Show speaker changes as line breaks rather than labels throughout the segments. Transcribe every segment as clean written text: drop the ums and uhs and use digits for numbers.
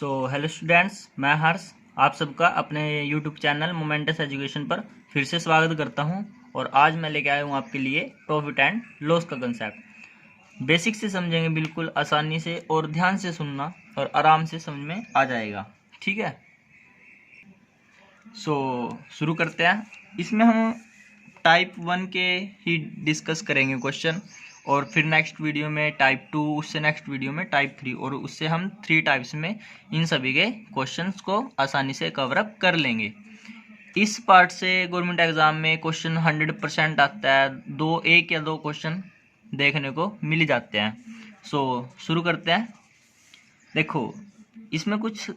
Hello students, मैं हर्ष आप सबका अपने यूट्यूब चैनल मोमेंटस एजुकेशन पर फिर से स्वागत करता हूं। और आज मैं लेके आया हूं आपके लिए प्रॉफिट एंड लॉस का कंसेप्ट। बेसिक से समझेंगे, बिल्कुल आसानी से, और ध्यान से सुनना और आराम से समझ में आ जाएगा। ठीक है, शुरू करते हैं। इसमें हम टाइप 1 के ही डिस्कस करेंगे क्वेश्चन, और फिर नेक्स्ट वीडियो में टाइप 2, उससे नेक्स्ट वीडियो में टाइप 3, और उससे हम 3 टाइप्स में इन सभी के क्वेश्चंस को आसानी से कवर अप कर लेंगे। इस पार्ट से गवर्नमेंट एग्जाम में क्वेश्चन 100% आता है। एक या दो क्वेश्चन देखने को मिल जाते हैं। शुरू करते हैं। देखो, इसमें कुछ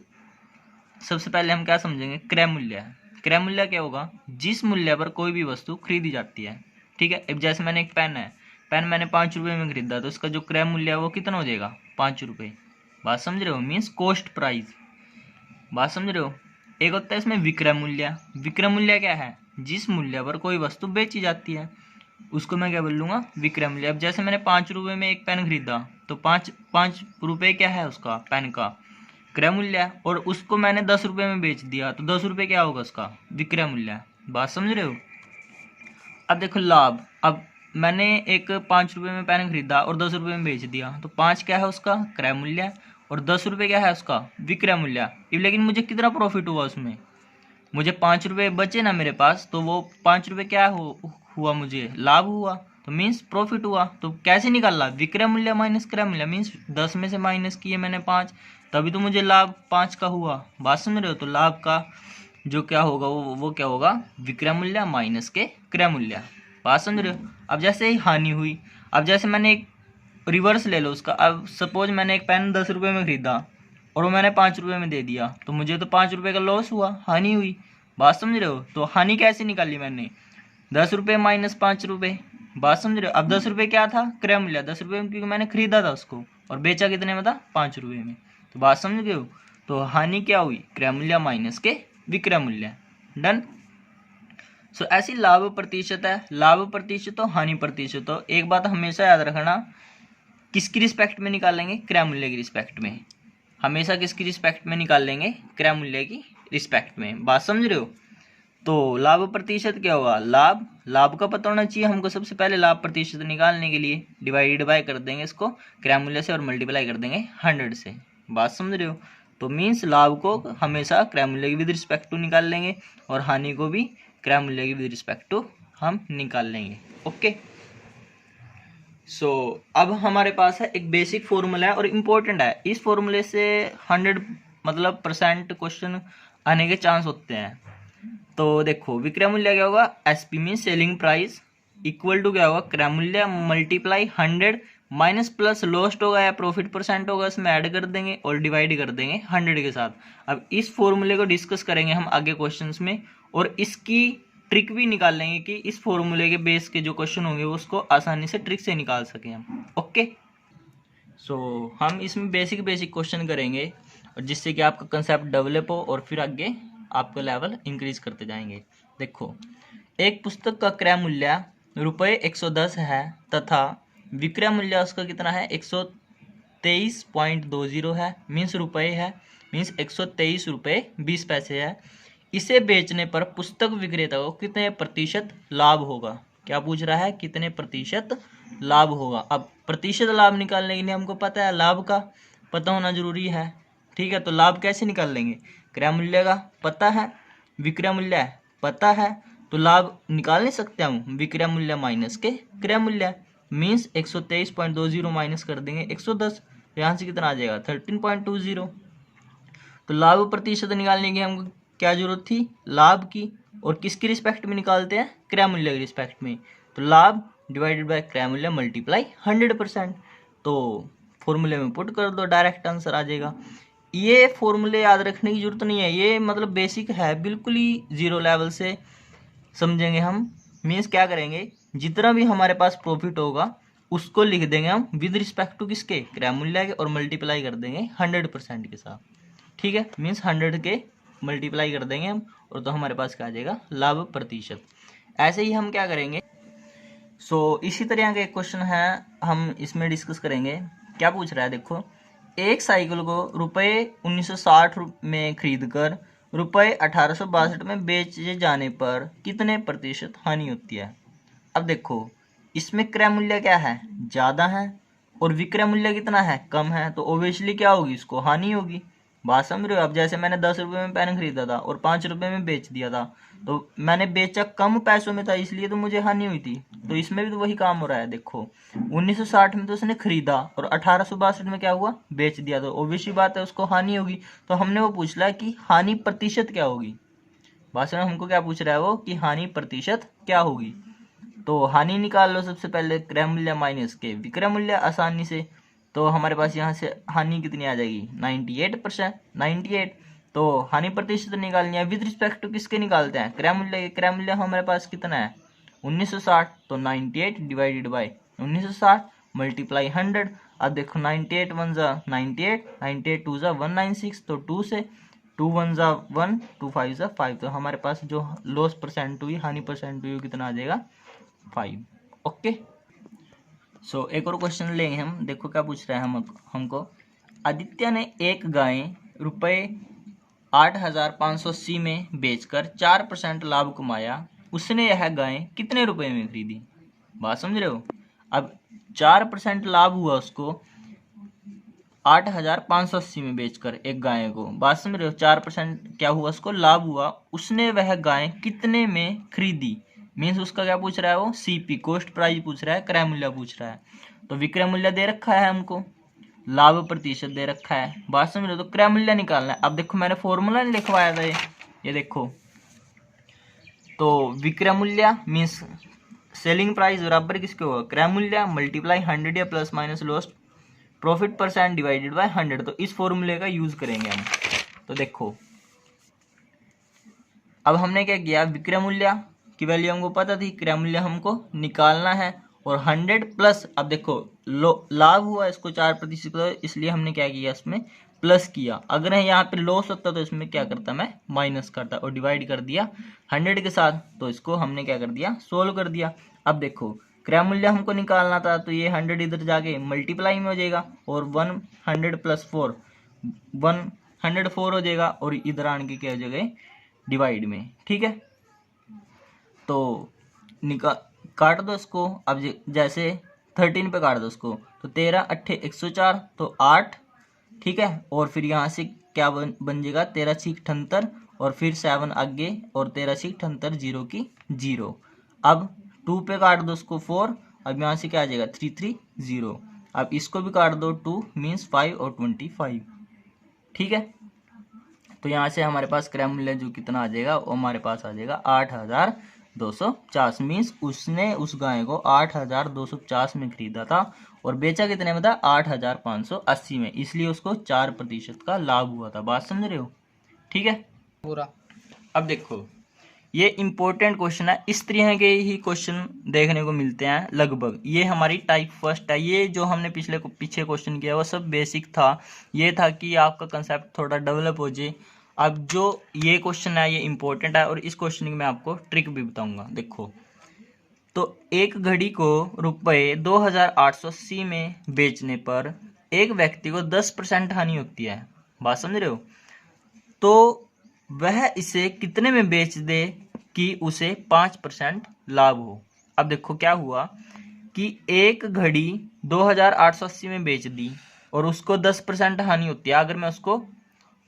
सबसे पहले हम क्या समझेंगे, क्रय मूल्य है। क्रय मूल्य क्या होगा? जिस मूल्य पर कोई भी वस्तु खरीदी जाती है। ठीक है, अब जैसे मैंने एक पेन है, पेन मैंने 5 रुपये में खरीदा, तो इसका जो क्रय मूल्य है वो कितना हो जाएगा? 5 रुपये। बात समझ रहे हो? Means cost price. बात समझ रहे हो? एक होता है इसमें विक्रय मूल्य। विक्रय मूल्य क्या है? जिस मूल्य पर कोई वस्तु बेची जाती है उसको मैं क्या बोल लूँगा? विक्रय मूल्य। अब जैसे मैंने 5 रुपये में एक पेन खरीदा, तो पाँच रुपये क्या है उसका? पेन का क्रय मूल्य है। और उसको मैंने 10 रुपये में बेच दिया, तो 10 रुपये क्या होगा उसका? विक्रय मूल्य। बात समझ रहे हो? अब देखो लाभ। अब मैंने एक 5 रुपये में पेन खरीदा और 10 रुपये में बेच दिया, तो 5 क्या है उसका? क्रय मूल्य। और 10 रुपये क्या है उसका? विक्रय मूल्य। लेकिन मुझे कितना प्रॉफिट हुआ उसमें? मुझे 5 रुपये बचे ना मेरे पास, तो वो 5 रुपये क्या हुआ? मुझे लाभ हुआ, तो मीन्स प्रॉफिट हुआ। तो कैसे निकाला? विक्रय मूल्य माइनस क्रय मूल्य। मीन्स 10 में से माइनस किए मैंने 5, तभी तो मुझे लाभ 5 का हुआ। बात समझ रहे हो? तो लाभ का जो क्या होगा वो क्या होगा? विक्रय मूल्य माइनस के क्रय मूल्य। बात समझ रहे हो? अब जैसे ही हानि हुई, अब जैसे मैंने एक रिवर्स ले लो उसका। अब सपोज मैंने एक पेन 10 रुपये में खरीदा और वो मैंने 5 रुपये में दे दिया, तो मुझे तो 5 रुपये का लॉस हुआ, हानि हुई। बात समझ रहे हो? तो हानि कैसे निकाली मैंने? 10 रुपये माइनस 5 रुपये। बात समझ रहे हो? अब 10 रुपये क्या था? क्रय मूल्य 10 रुपये में, क्योंकि मैंने खरीदा था उसको, और बेचा कितने में था? 5 रुपये में। तो बात समझ गए हो? तो हानि क्या हुई? क्रय मूल्य माइनस के विक्रय मूल्य। डन। ऐसी लाभ प्रतिशत है, लाभ प्रतिशत हो, हानि प्रतिशत हो। एक बात हमेशा याद रखना, किसकी रिस्पेक्ट में निकालेंगे? क्रय मूल्य की रिस्पेक्ट में। हमेशा किसकी रिस्पेक्ट में निकालेंगे? क्रय मूल्य की रिस्पेक्ट में। बात समझ रहे हो? तो लाभ प्रतिशत क्या होगा? लाभ का पता होना चाहिए हमको। सबसे पहले लाभ प्रतिशत निकालने के लिए डिवाइडेड बाय कर देंगे इसको क्रय मूल्य से, और मल्टीप्लाई कर देंगे 100 से। बात समझ रहे हो? तो मीन्स लाभ को हमेशा क्रय मूल्य की विद रिस्पेक्ट टू निकाल लेंगे, और हानि को भी क्रय मूल्य की विद रिस्पेक्ट टू हम निकाल लेंगे। ओके। अब हमारे पास है एक बेसिक फॉर्मूला है, और इम्पोर्टेंट है। इस फॉर्मूले से 100% क्वेश्चन आने के चांस होते हैं। तो देखो, विक्रय मूल्य क्या होगा? SP mean selling price, equal to क्या होगा? क्रय मूल्य मल्टीप्लाई 100 माइनस प्लस लॉस्ट होगा या प्रॉफिट परसेंट होगा, इसमें ऐड कर देंगे और डिवाइड कर देंगे 100 के साथ। अब इस फॉर्मूले को डिस्कस करेंगे हम आगे क्वेश्चंस में, और इसकी ट्रिक भी निकाल लेंगे कि इस फॉर्मूले के बेस के जो क्वेश्चन होंगे वो उसको आसानी से ट्रिक से निकाल सकें हम। ओके। हम इसमें बेसिक क्वेश्चन करेंगे, और जिससे कि आपका कंसेप्ट डेवलप हो, और फिर आगे आपका लेवल इंक्रीज करते जाएंगे। देखो, एक पुस्तक का क्रय मूल्य रुपये 110 है, तथा विक्रय मूल्य उसका कितना है? 123.20 है, मीन्स रुपये है, मीन्स 123 रुपये 20 पैसे है। इसे बेचने पर पुस्तक विक्रेता को कितने प्रतिशत लाभ होगा? क्या पूछ रहा है? कितने प्रतिशत लाभ होगा? अब प्रतिशत लाभ निकालने के लिए हमको पता है, लाभ का पता होना जरूरी है। ठीक है, तो लाभ कैसे निकाल लेंगे? क्रय मूल्य का पता है, विक्रय मूल्य पता है, तो लाभ निकाल नहीं सकते हम? विक्रय मूल्य माइनस के क्रय मूल्य, मीन्स 123.20 माइनस कर देंगे 110, तो यहाँ से कितना आ जाएगा? 13.20। तो लाभ प्रतिशत निकालने की हमको क्या जरूरत थी? लाभ की। और किसकी रिस्पेक्ट में निकालते हैं? क्रय मूल्य की रिस्पेक्ट में। तो लाभ डिवाइडेड बाय क्रय मूल्य मल्टीप्लाई 100%। तो फॉर्मूले में पुट कर दो, डायरेक्ट आंसर आ जाएगा। ये फॉर्मूले याद रखने की जरूरत नहीं है, ये मतलब बेसिक है, बिल्कुल ही जीरो लेवल से समझेंगे हम। मीन्स क्या करेंगे, जितना भी हमारे पास प्रॉफिट होगा उसको लिख देंगे हम विद रिस्पेक्ट टू किसके? क्रय मूल्य के, और मल्टीप्लाई कर देंगे 100% के साथ। ठीक है, मीन्स 100 के मल्टीप्लाई कर देंगे हम, और तो हमारे पास क्या आ जाएगा? लाभ प्रतिशत। ऐसे ही हम क्या करेंगे, इसी तरह के क्वेश्चन है, हम इसमें डिस्कस करेंगे। क्या पूछ रहा है? देखो, एक साइकिल को रुपये 1960 में खरीदकर रुपये 1862 में बेचे जाने पर कितने प्रतिशत हानि होती है। अब देखो इसमें क्रय मूल्य क्या है, ज़्यादा है, और विक्रय मूल्य कितना है, कम है, तो ओबियसली क्या होगी, इसको हानि होगी। बात समझ रहे हो। अब जैसे मैंने 10 रुपये में पेन खरीदा था और 5 रुपये में बेच दिया था, तो मैंने बेचा कम पैसों में था, इसलिए तो मुझे हानि हुई थी। तो इसमें भी तो वही काम हो रहा है। देखो 1960 में तो उसने खरीदा और 1862 में क्या हुआ, बेच दिया, तो ऑब्वियसली बात है उसको हानि होगी। तो हमने वो पूछ लिया कि हानि प्रतिशत क्या होगी। भाषण में हमको क्या पूछ रहा है वो, कि हानि प्रतिशत क्या होगी। तो हानि निकाल लो सबसे पहले, क्रय मूल्य माइनस के विक्रय मूल्य, आसानी से। तो हमारे पास यहाँ से हानि कितनी आ जाएगी, 98%, 98। तो हानि प्रतिशत निकालनी है विद रिस्पेक्ट टू किसके निकालते हैं, क्रय मूल्य के। क्रय मूल्य हमारे पास कितना है 1960, तो 98 डिवाइडेड बाई 1960 मल्टीप्लाई 100। अब देखो 98 1 जा 98, 98 2 जा 196, तो 2 से 2 1 जा 1, 2 5 जा 5, तो हमारे पास जो लॉस परसेंट हुई, हानि परसेंट हुई, कितना आ जाएगा 5। ओके। सो एक और क्वेश्चन लेंगे हम। देखो क्या पूछ रहा है हमको। आदित्य ने एक गाय रुपये 8,580 में बेचकर 4% लाभ कमाया। उसने यह गाय कितने रुपए में खरीदी। बात समझ रहे हो। अब 4% लाभ हुआ उसको 8,580 में बेचकर एक गाय को। बात समझ रहे हो। 4% क्या हुआ, उसको लाभ हुआ। उसने वह गाय कितने में खरीदी, मीन्स उसका क्या पूछ रहा है वो, सीपी कॉस्ट प्राइस पूछ रहा है, क्रय मूल्य पूछ रहा है। तो विक्रय मूल्य दे रखा है हमको, लाभ प्रतिशत दे रखा है। बात समझ रहे हो। तो क्रय मूल्य निकालना है। अब देखो मैंने फॉर्मूला नहीं लिखवाया था, ये देखो। तो विक्रय मूल्य मीन्स सेलिंग प्राइस बराबर किसके होगा, क्रय मूल्य मल्टीप्लाई 100 या plus minus lost profit percent divided by 100। तो इस फॉर्मूले का यूज करेंगे हम। तो देखो अब हमने क्या किया, विक्रय मूल्य की वैल्यू हमको पता थी, क्रय मूल्य हमको निकालना है, और 100 प्लस, अब देखो लाभ हुआ इसको 4%, इसलिए हमने क्या किया, इसमें प्लस किया। अगर यहाँ पे लॉस होता तो इसमें क्या करता, मैं माइनस करता, और डिवाइड कर दिया 100 के साथ। तो इसको हमने क्या कर दिया, सोल्व कर दिया। अब देखो क्रय मूल्य हमको निकालना था, तो ये 100 इधर जाके मल्टीप्लाई में हो जाएगा, और 100 प्लस 4 104 हो जाएगा, और इधर आने के क्या हो जाएगा, डिवाइड में। ठीक है। तो काट दो इसको। अब जैसे 13 पे काट दो इसको, तो 13 8 104, तो 8। ठीक है। और फिर यहाँ से क्या बन जाएगा, 13 6 78, और फिर 7 आगे, और 13 6 78, 0 की 0। अब 2 पे काट दो इसको 4, अब यहाँ से क्या आ जाएगा 3 3 0। अब इसको भी काट दो 2 मीन्स 5 और 25। ठीक है। तो यहाँ से हमारे पास क्रय मूल्य जो कितना आ जाएगा, वो हमारे पास आ जाएगा 8,250, मीन्स उसने उस गाय को 8,250 में खरीदा था और बेचा कितने में था, 8,580 में, इसलिए उसको 4% का लाभ हुआ था। बात समझ रहे हो। ठीक है पूरा। अब देखो ये इंपॉर्टेंट क्वेश्चन है, इस तरह के ही क्वेश्चन देखने को मिलते हैं लगभग। ये हमारी टाइप फर्स्ट है। ये जो हमने पीछे क्वेश्चन किया वो सब बेसिक था, ये था कि आपका कंसेप्ट थोड़ा डेवलप हो जाए। अब जो ये क्वेश्चन है ये इंपॉर्टेंट है, और इस क्वेश्चन की मैं आपको ट्रिक भी बताऊंगा। देखो तो एक घड़ी को रुपये 2,880 में बेचने पर एक व्यक्ति को 10% हानि होती है। बात समझ रहे हो। तो वह इसे कितने में बेच दे कि उसे 5% लाभ हो। अब देखो क्या हुआ कि एक घड़ी 2,880 में बेच दी और उसको 10% हानि होती है। अगर मैं उसको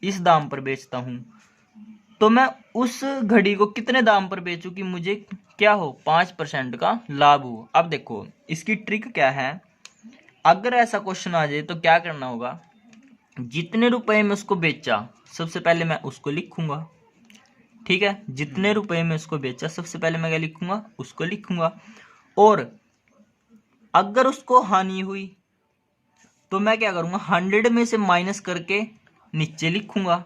इस दाम पर बेचता हूं, तो मैं उस घड़ी को कितने दाम पर बेचूं कि मुझे क्या हो, 5% का लाभ हो। अब देखो इसकी ट्रिक क्या है। अगर ऐसा क्वेश्चन आ जाए तो क्या करना होगा, जितने रुपए में उसको बेचा सबसे पहले मैं उसको लिखूंगा। ठीक है। जितने रुपए में उसको बेचा सबसे पहले मैं क्या लिखूंगा, उसको लिखूंगा। और अगर उसको हानि हुई तो मैं क्या करूंगा, 100 में से माइनस करके नीचे लिखूंगा।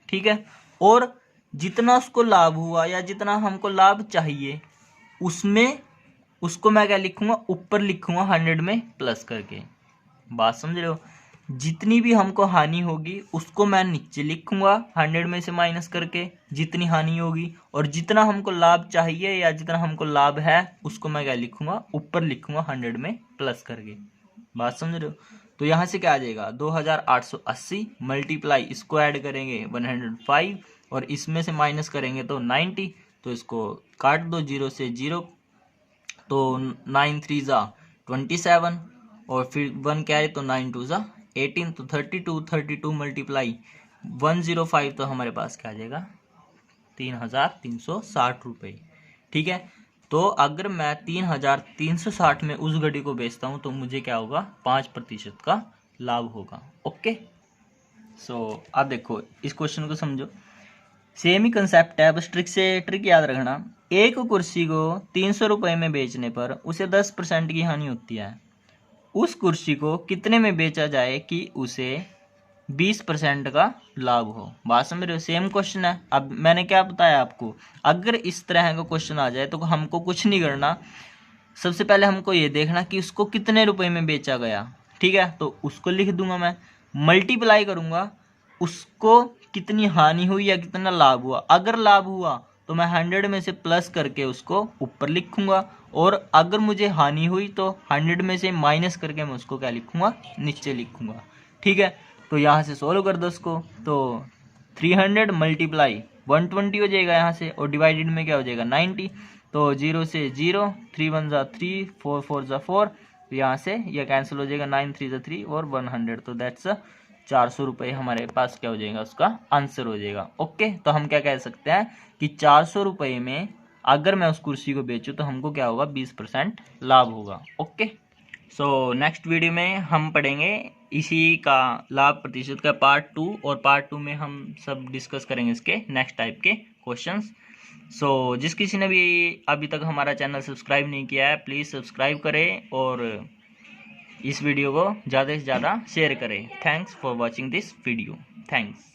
ठीक है। और जितना उसको लाभ हुआ या जितना हमको लाभ चाहिए उसमें उसको मैं क्या लिखूंगा, ऊपर लिखूंगा 100 में प्लस करके। बात समझ रहे हो। जितनी भी हमको हानि होगी उसको मैं नीचे लिखूंगा 100 में से माइनस करके जितनी हानि होगी, और जितना हमको लाभ चाहिए या जितना हमको लाभ है उसको मैं क्या लिखूंगा, ऊपर लिखूंगा 100 में प्लस करके। बात समझ रहे हो। तो यहाँ से क्या आ जाएगा 2880 मल्टीप्लाई, इसको ऐड करेंगे 105 और इसमें से माइनस करेंगे तो 90, तो इसको काट दो 0 से 0, तो 9 3 ज़ा 27 और फिर 1 कैरी तो 9 2 ज़ा 18, तो 32 मल्टीप्लाई 105, तो हमारे पास क्या आ जाएगा 3360 रुपये। ठीक है, तो अगर मैं 3360 में उस घड़ी को बेचता हूँ तो मुझे क्या होगा 5% का लाभ होगा। ओके, सो अब देखो इस क्वेश्चन को समझो, सेम ही कंसेप्ट है, बस ट्रिक याद रखना। एक कुर्सी को 300 रुपये में बेचने पर उसे 10% की हानि होती है। उस कुर्सी को कितने में बेचा जाए कि उसे 20% का लाभ हो। बात समझ रहे हो, सेम क्वेश्चन है। अब मैंने क्या बताया आपको, अगर इस तरह का क्वेश्चन आ जाए तो हमको कुछ नहीं करना, सबसे पहले हमको ये देखना कि उसको कितने रुपए में बेचा गया। ठीक है, तो उसको लिख दूंगा मैं, मल्टीप्लाई करूंगा उसको कितनी हानि हुई या कितना लाभ हुआ। अगर लाभ हुआ तो मैं 100 में से प्लस करके उसको ऊपर लिखूंगा, और अगर मुझे हानि हुई तो 100 में से माइनस करके मैं उसको क्या लिखूंगा, नीचे लिखूंगा। ठीक है, तो यहाँ से सोल्व कर दो उसको, तो 300 मल्टीप्लाई 120 हो जाएगा यहाँ से, और डिवाइडेड में क्या हो जाएगा 90, तो 0 से 0, 3 1 ज़ा 3, 4 4 ज़ा 4, यहाँ से यह कैंसिल हो जाएगा, 9 3 ज़ा 3 और 100, तो दैट्स 400 रुपये हमारे पास क्या हो जाएगा, उसका आंसर हो जाएगा। ओके, तो हम क्या कह सकते हैं कि 400 रुपये में अगर मैं उस कुर्सी को बेचूं तो हमको क्या होगा 20% लाभ होगा। ओके, सो नेक्स्ट वीडियो में हम पढ़ेंगे इसी का लाभ प्रतिशत का पार्ट 2, और पार्ट 2 में हम सब डिस्कस करेंगे इसके नेक्स्ट टाइप के क्वेश्चंस। सो जिस किसी ने भी अभी तक हमारा चैनल सब्सक्राइब नहीं किया है प्लीज़ सब्सक्राइब करें और इस वीडियो को ज़्यादा से ज़्यादा शेयर करें। Thanks for watching this video, thanks.